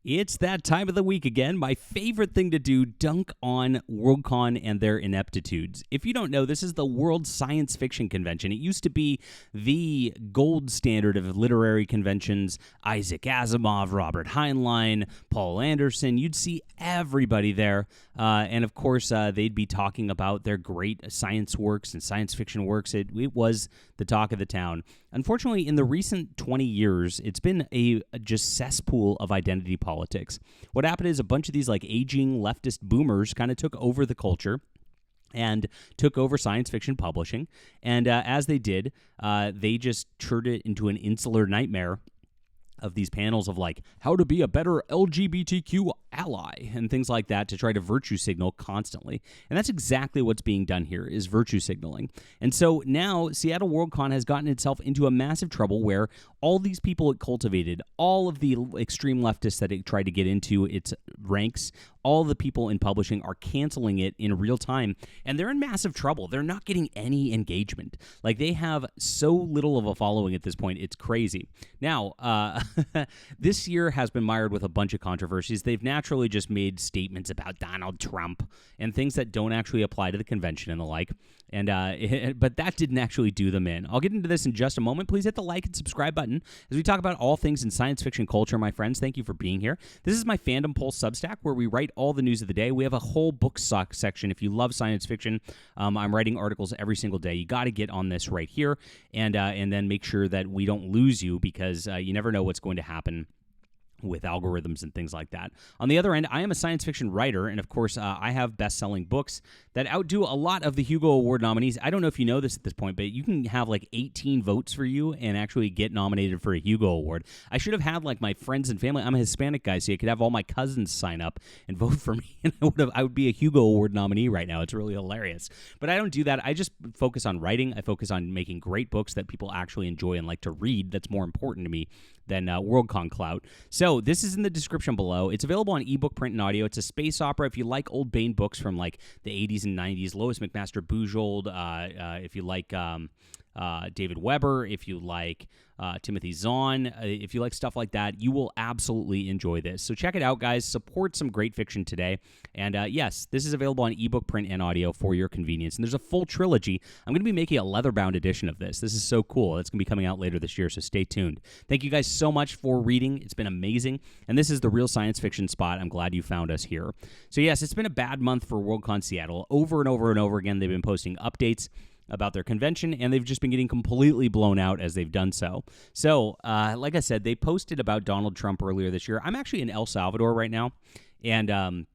It's that time of the week again. My favorite thing to do, dunk on Worldcon and their ineptitudes. If you don't know, this is the World Science Fiction Convention. It used to be the gold standard of literary conventions. Isaac Asimov, Robert Heinlein, Paul Anderson. You'd see everybody there. And of course, they'd be talking about their great science works and science fiction works. It was the talk of the town. Unfortunately, in the recent 20 years, it's been a just cesspool of identity politics. What happened is a bunch of these like aging leftist boomers kind of took over the culture and took over science fiction publishing. And as they did, they just turned it into an insular nightmare of these panels of like how to be a better LGBTQ ally and things like that to try to virtue signal constantly. And that's exactly what's being done here is virtue signaling. And so now Seattle Worldcon has gotten itself into a massive trouble where all these people it cultivated, all of the extreme leftists that it tried to get into its ranks, all the people in publishing are canceling it in real time, and they're in massive trouble. They're not getting any engagement. Like, they have so little of a following at this point. It's crazy. Now, this year has been mired with a bunch of controversies. They've naturally just made statements about Donald Trump and things that don't actually apply to the convention and the like. And but that didn't actually do them in. I'll get into this in just a moment. Please hit the like and subscribe button as we talk about all things in science fiction culture, my friends. Thank you for being here. This is my Fandom Pulse Substack where we write all the news of the day. We have a whole book sock section. If you love science fiction, I'm writing articles every single day. You got to get on this right here and then make sure that we don't lose you because you never know what's going to happen with algorithms and things like that. On the other end, I am a science fiction writer, and of course, I have best-selling books that outdo a lot of the Hugo Award nominees. I don't know if you know this at this point, but you can have like 18 votes for you and actually get nominated for a Hugo Award. I should have had like my friends and family. I'm a Hispanic guy, so you could have all my cousins sign up and vote for me, and I would be a Hugo Award nominee right now. It's really hilarious. But I don't do that. I just focus on writing. I focus on making great books that people actually enjoy and like to read. That's more important to me than Worldcon clout. So this is in the description below. It's available on ebook, print, and audio. It's a space opera. If you like old Bane books from like the 80s and 90s, Lois McMaster Bujold, if you like David Weber, if you like Timothy Zahn, if you like stuff like that, you will absolutely enjoy this. So check it out, guys. Support some great fiction today. And yes, this is available on ebook, print, and audio for your convenience. And there's a full trilogy. I'm going to be making a leather-bound edition of this. This is so cool. It's going to be coming out later this year, so stay tuned. Thank you guys so much for reading. It's been amazing. And this is the Real Science Fiction Spot. I'm glad you found us here. So yes, it's been a bad month for Worldcon Seattle. Over and over and over again, they've been posting updates about their convention, and they've just been getting completely blown out as they've done so. So, like I said, they posted about Donald Trump earlier this year. I'm actually in El Salvador right now, and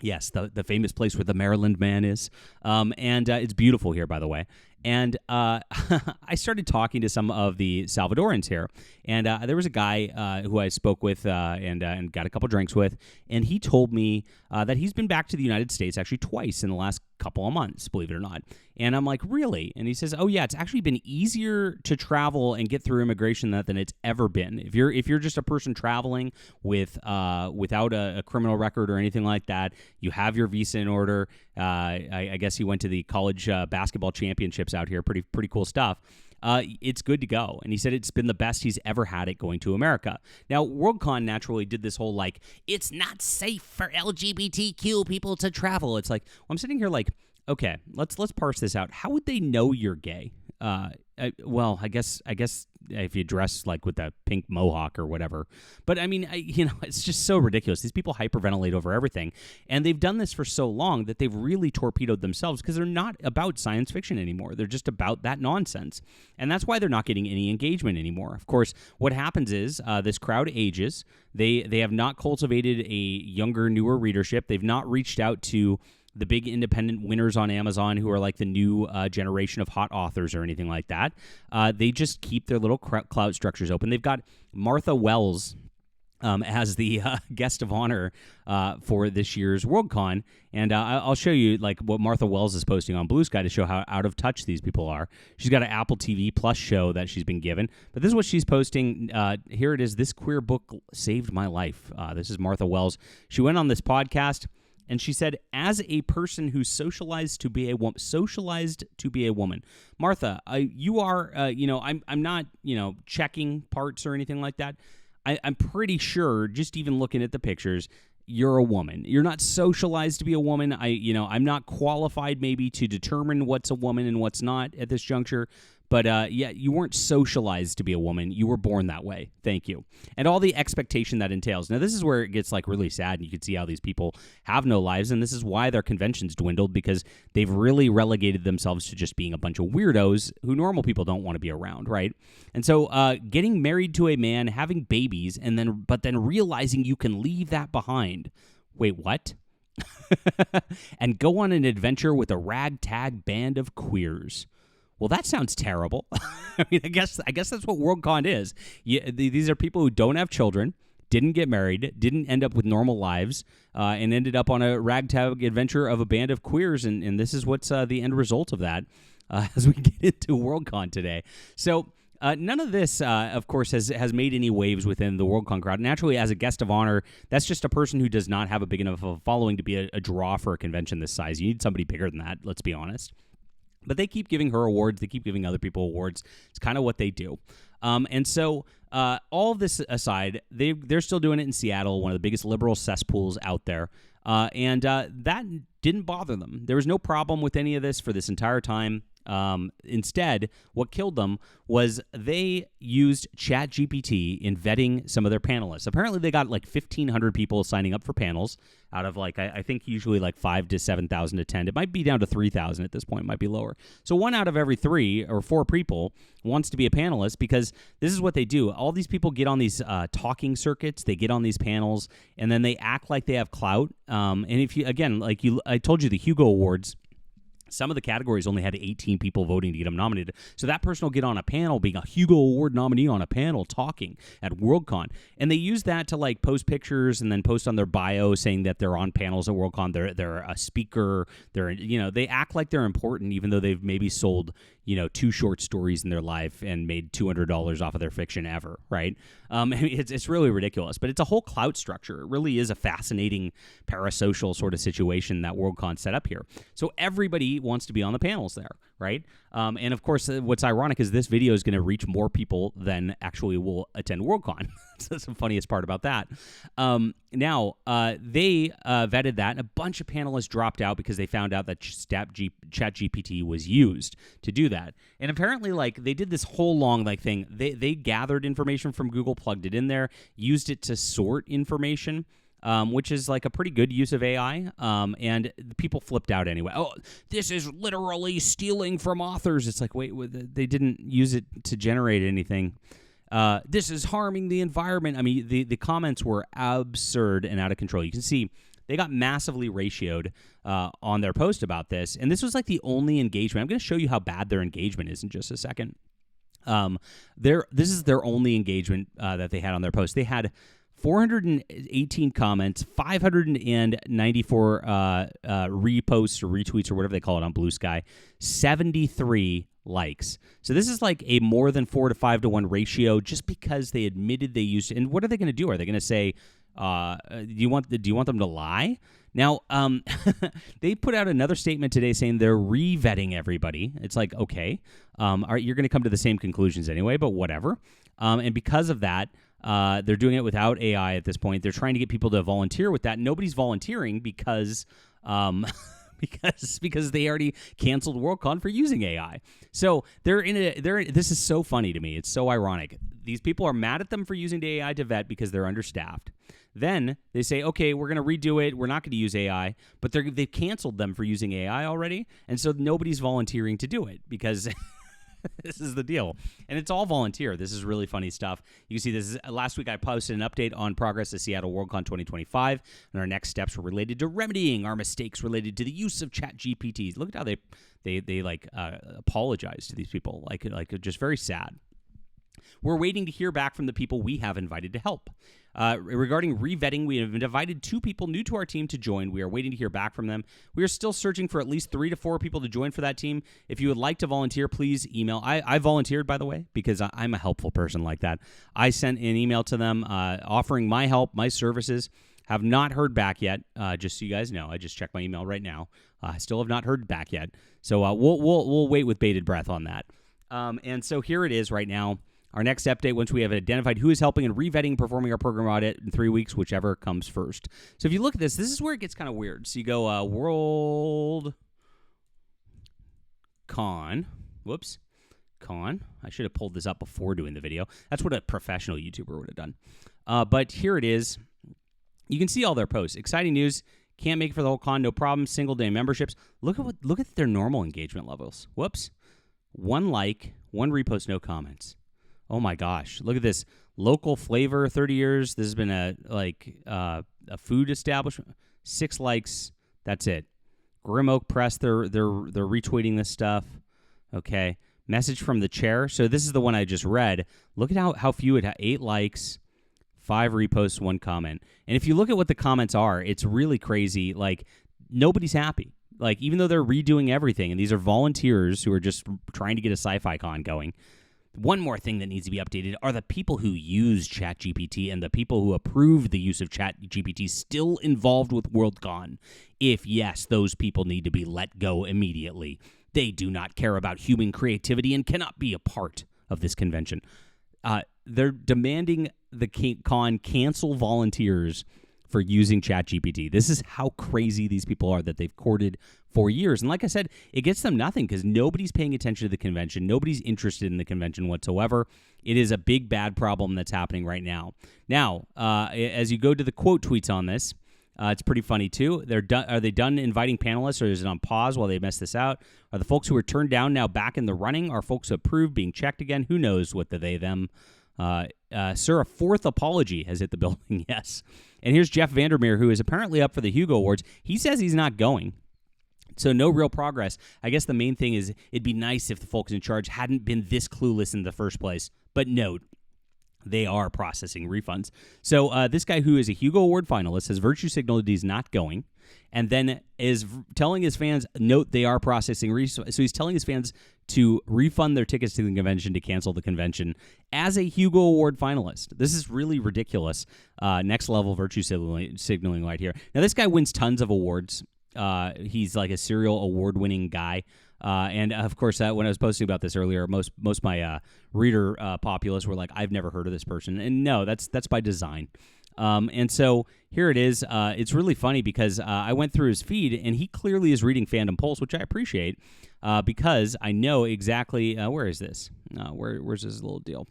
yes, the famous place where the Maryland man is, and it's beautiful here, by the way. And I started talking to some of the Salvadorans here, and there was a guy who I spoke with and got a couple drinks with, and he told me that he's been back to the United States actually twice in the last couple of months, believe it or not. And I'm like, really? And he says, oh yeah, it's actually been easier to travel and get through immigration than it's ever been. If you're just a person traveling with without a criminal record or anything like that, you have your visa in order. I guess he went to the college basketball championships out here. Pretty cool stuff. It's good to go. And he said it's been the best he's ever had it going to America. Now, Worldcon naturally did this whole, like, it's not safe for LGBTQ people to travel. It's like, well, I'm sitting here like, okay, let's parse this out. How would they know you're gay? Well, I guess if you dress like with a pink mohawk or whatever. But I mean, it's just so ridiculous. These people hyperventilate over everything, and they've done this for so long that they've really torpedoed themselves because they're not about science fiction anymore. They're just about that nonsense, and that's why they're not getting any engagement anymore. Of course, what happens is this crowd ages. They have not cultivated a younger, newer readership. They've not reached out to the big independent winners on Amazon who are like the new generation of hot authors or anything like that. They just keep their little clout structures open. They've got Martha Wells as the guest of honor for this year's Worldcon, and I'll show you like what Martha Wells is posting on Blue Sky to show how out of touch these people are. She's got an Apple TV Plus show that she's been given, but this is what she's posting. Here it is. This queer book saved my life. This is Martha Wells. She went on this podcast. And she said, as a person who's socialized to be a woman, Martha, you are, I'm not, checking parts or anything like that. I'm pretty sure, just even looking at the pictures, you're a woman. You're not socialized to be a woman. I'm not qualified maybe to determine what's a woman and what's not at this juncture. But yeah, you weren't socialized to be a woman. You were born that way. Thank you. And all the expectation that entails. Now, this is where it gets like really sad, and you can see how these people have no lives, and this is why their conventions dwindled, because they've really relegated themselves to just being a bunch of weirdos who normal people don't want to be around, right? And so getting married to a man, having babies, but then realizing you can leave that behind. Wait, what? And go on an adventure with a ragtag band of queers. Well, that sounds terrible. I mean, I guess that's what Worldcon is. These are people who don't have children, didn't get married, didn't end up with normal lives, and ended up on a ragtag adventure of a band of queers, and this is what's the end result of that as we get into Worldcon today. So none of this, of course, has made any waves within the Worldcon crowd. Naturally, as a guest of honor, that's just a person who does not have a big enough of a following to be a draw for a convention this size. You need somebody bigger than that, let's be honest. But they keep giving her awards. They keep giving other people awards. It's kind of what they do. And so all of this aside, they're still doing it in Seattle, one of the biggest liberal cesspools out there. And that didn't bother them. There was no problem with any of this for this entire time. Instead, what killed them was they used ChatGPT in vetting some of their panelists. Apparently, they got like 1,500 people signing up for panels out of like, I think usually like 5,000 to 7,000 attend. It might be down to 3,000 at this point. It might be lower. So 1 out of every 3 or 4 people wants to be a panelist, because this is what they do. All these people get on these talking circuits. They get on these panels, and then they act like they have clout. And if you, again, I told you the Hugo Awards, some of the categories only had 18 people voting to get them nominated. So that person will get on a panel, being a Hugo Award nominee on a panel talking at Worldcon. And they use that to like post pictures and then post on their bio saying that they're on panels at Worldcon. They're a speaker. They act like they're important, even though they've maybe sold 2 short stories in their life and made $200 off of their fiction ever, right? It's really ridiculous, but it's a whole clout structure. It really is a fascinating parasocial sort of situation that Worldcon set up here. So everybody wants to be on the panels there, right? And of course, what's ironic is this video is going to reach more people than actually will attend Worldcon. That's the funniest part about that. Now, they vetted that, and a bunch of panelists dropped out because they found out that ChatGPT was used to do that. And apparently, like, they did this whole long thing. They gathered information from Google, plugged it in there, used it to sort information, which is like a pretty good use of AI, and people flipped out anyway. Oh, this is literally stealing from authors. It's like, wait, they didn't use it to generate anything. This is harming the environment. I mean, the comments were absurd and out of control. You can see they got massively ratioed on their post about this, and this was like the only engagement. I'm going to show you how bad their engagement is in just a second. This is their only engagement that they had on their post. They had 418 comments, 594 reposts or retweets or whatever they call it on Blue Sky, 73 likes. So this is like a more than 4 to 5 to 1 ratio, just because they admitted they used it. And what are they going to do? Are they going to say, do you want them to lie? Now, they put out another statement today saying they're re-vetting everybody. It's like, okay, you're going to come to the same conclusions anyway, but whatever. And because of that, they're doing it without AI at this point. They're trying to get people to volunteer with that. Nobody's volunteering because they already canceled Worldcon for using AI. So this is so funny to me. It's so ironic. These people are mad at them for using the AI to vet because they're understaffed. Then they say, okay, we're going to redo it. We're not going to use AI, but they've canceled them for using AI already. And so nobody's volunteering to do it because this is the deal. And it's all volunteer. This is really funny stuff. You can see this. Last week I posted an update on progress at Seattle Worldcon 2025, and our next steps were related to remedying our mistakes related to the use of ChatGPT. Look at how they apologize to these people. Like just very sad. We're waiting to hear back from the people we have invited to help. Regarding revetting, we have invited 2 people new to our team to join. We are waiting to hear back from them. We are still searching for at least 3 to 4 people to join for that team. If you would like to volunteer, please email. I volunteered, by the way, because I'm a helpful person like that. I sent an email to them offering my help, my services. Have not heard back yet, just so you guys know. I just checked my email right now. I still have not heard back yet. So we'll wait with bated breath on that. And so here it is right now. Our next update, once we have identified who is helping and revetting performing our program audit in 3 weeks, whichever comes first. So if you look at this is where it gets kind of weird. So you go Worldcon. Con. I should have pulled this up before doing the video. That's what a professional YouTuber would have done. But here it is. You can see all their posts. Exciting news. Can't make it for the whole con. No problem. Single day memberships. Look at their normal engagement levels. Whoops. 1 like, 1 repost, no comments. Oh my gosh. Look at this. Local flavor, 30 years. This has been a food establishment. 6 likes. That's it. Grim Oak Press, they're retweeting this stuff. Okay. Message from the chair. So this is the one I just read. Look at how few it had. 8 likes, 5 reposts, 1 comment. And if you look at what the comments are, it's really crazy. Like, nobody's happy. Like, even though they're redoing everything, and these are volunteers who are just trying to get a Sci-Fi con going. One more thing that needs to be updated are the people who use ChatGPT and the people who approve the use of ChatGPT still involved with Worldcon. If yes, those people need to be let go immediately. They do not care about human creativity and cannot be a part of this convention. They're demanding the con cancel volunteers for using ChatGPT. This is how crazy these people are that they've courted for years. And like I said, it gets them nothing because nobody's paying attention to the convention. Nobody's interested in the convention whatsoever. It is a big, bad problem that's happening right now. Now, as you go to the quote tweets on this, it's pretty funny, too. Are they done inviting panelists, or is it on pause while they mess this out? Are the folks who were turned down now back in the running? Are folks approved being checked again? Who knows what the they, them. Sir, a 4th apology has hit the building, yes. And here's Jeff Vandermeer, who is apparently up for the Hugo Awards. He says he's not going. So no real progress. I guess the main thing is it'd be nice if the folks in charge hadn't been this clueless in the first place. But note, they are processing refunds. So this guy who is a Hugo Award finalist has virtue signaled he's not going, and then is telling his fans, note they are processing refunds. So he's telling his fans to refund their tickets to the convention, to cancel the convention as a Hugo Award finalist. This is really ridiculous. Next level virtue signaling right here. Now, this guy wins tons of awards. He's like a serial award-winning guy. And of course, when I was posting about this earlier, most of my reader populace were like, "I've never heard of this person," and no, that's by design. And so here it is. It's really funny because I went through his feed, and he clearly is reading Fandom Pulse, which I appreciate because I know exactly where is this? Where's this little deal?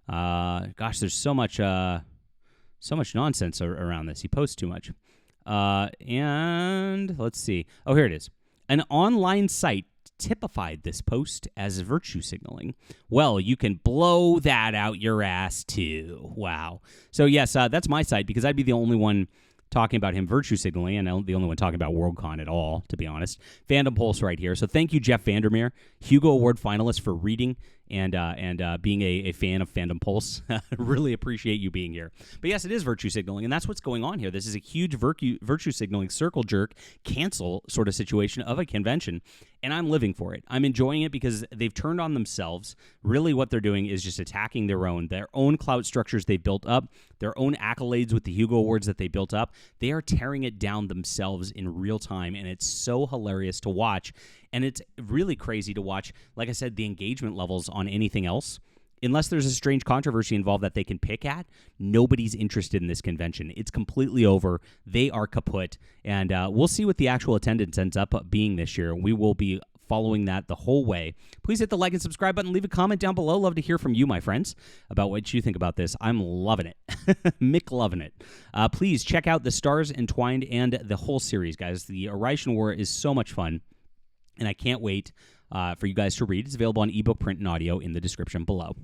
Gosh, there's so much nonsense around this. He posts too much. And let's see. Oh, here it is. An online site typified this post as virtue signaling. Well, you can blow that out your ass too. Wow. So yes, that's my site because I'd be the only one talking about him virtue signaling, and I'm the only one talking about Worldcon at all, to be honest. Fandom Pulse right here. So thank you, Jeff Vandermeer, Hugo Award finalist, for reading and being a fan of Fandom Pulse. Really appreciate you being here. But yes, it is virtue signaling, and that's what's going on here. This is a huge virtue signaling, circle jerk, cancel sort of situation of a convention, and I'm living for it. I'm enjoying it because they've turned on themselves. Really what they're doing is just attacking their own clout structures they built up, their own accolades with the Hugo Awards that they built up. They are tearing it down themselves in real time, and it's so hilarious to watch. And it's really crazy to watch, like I said, the engagement levels on anything else. Unless there's a strange controversy involved that they can pick at, nobody's interested in this convention. It's completely over. They are kaput. And we'll see what the actual attendance ends up being this year. We will be following that the whole way. Please hit the like and subscribe button. Leave a comment down below. Love to hear from you, my friends, about what you think about this. I'm loving it. Mick loving it. Please check out The Stars Entwined and the whole series, guys. The Arishon War is so much fun, and I can't wait for you guys to read. It's available on ebook, print, and audio in the description below.